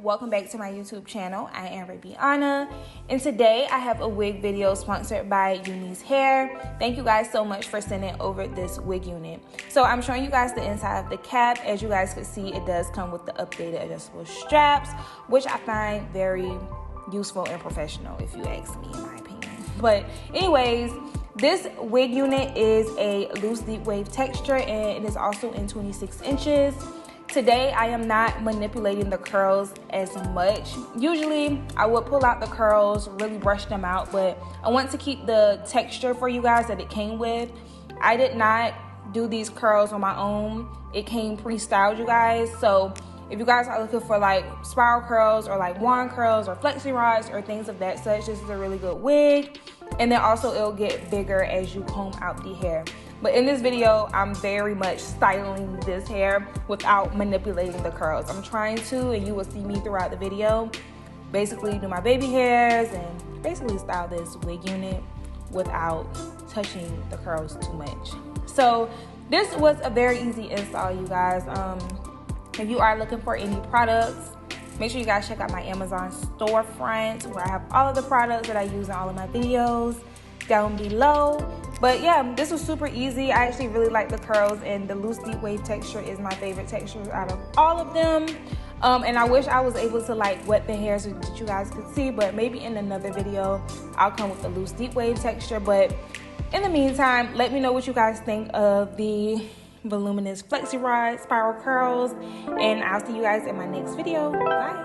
welcome back to my YouTube channel. I am Rabiana, and today I have a wig video sponsored by Unicehair. Thank you guys so much for sending over this wig unit. So I'm showing you guys the inside of the cap. As you guys could see, it does come with the updated adjustable straps, which I find very useful and professional, if you ask me, in my opinion. But anyways, this wig unit is a loose deep wave texture, and it is also in 26 inches. Today, I am not manipulating the curls as much. Usually, I would pull out the curls, really brush them out, but I want to keep the texture for you guys that it came with. I did not do these curls on my own. It came pre-styled, you guys. So if you guys are looking for like spiral curls or like wand curls or Flexirods or things of that such, this is a really good wig. And then also it'll get bigger as you comb out the hair. But in this video, I'm very much styling this hair without manipulating the curls. I'm trying to, and you will see me throughout the video, basically do my baby hairs and basically style this wig unit without touching the curls too much. So this was a very easy install, you guys. If you are looking for any products, make sure you guys check out my Amazon storefront where I have all of the products that I use in all of my videos down below. But yeah, this was super easy. I actually really like the curls, and the loose deep wave texture is my favorite texture out of all of them. And I wish I was able to like wet the hair so that you guys could see, but maybe in another video I'll come with the loose deep wave texture. But in the meantime, let me know what you guys think of the Voluminous Flexirod spiral curls, and I'll see you guys in my next video. Bye.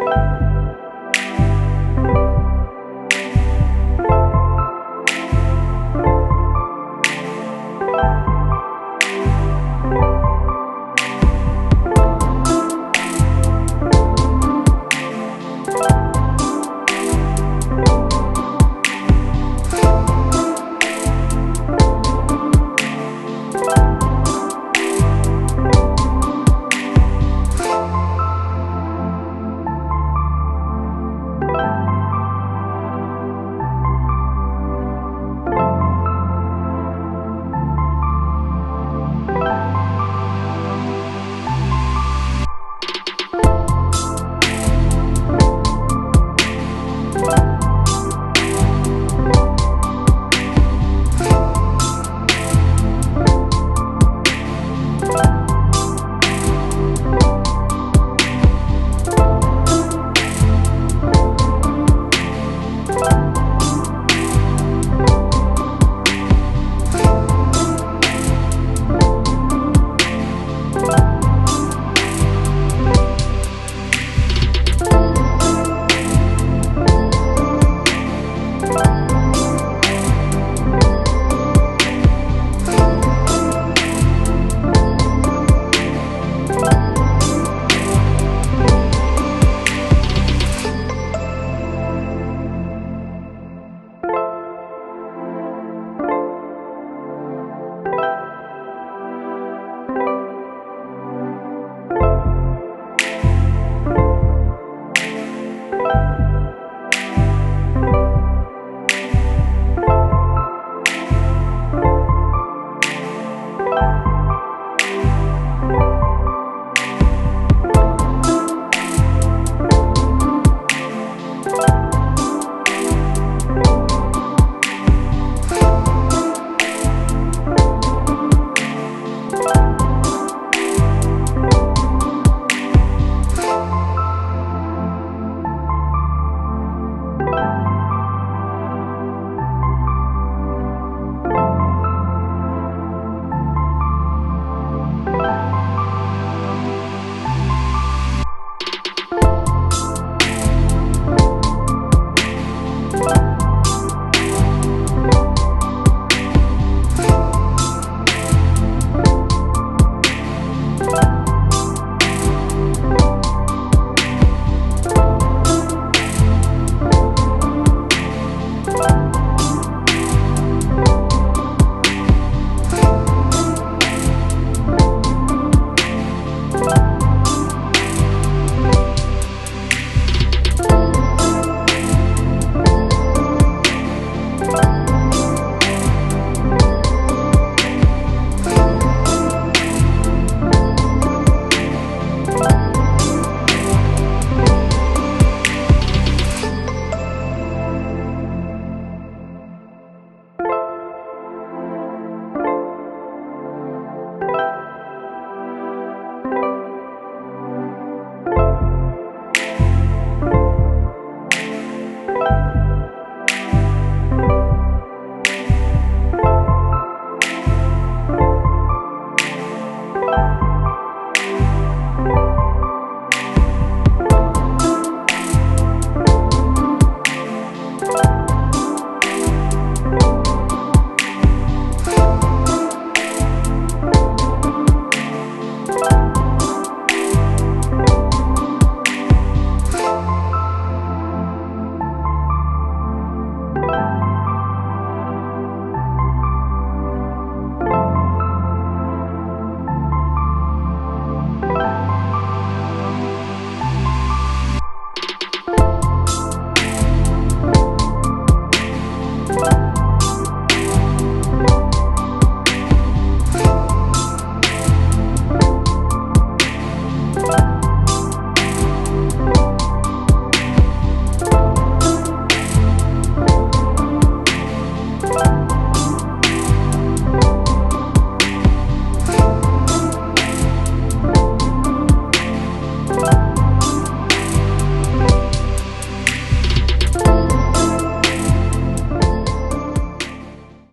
you.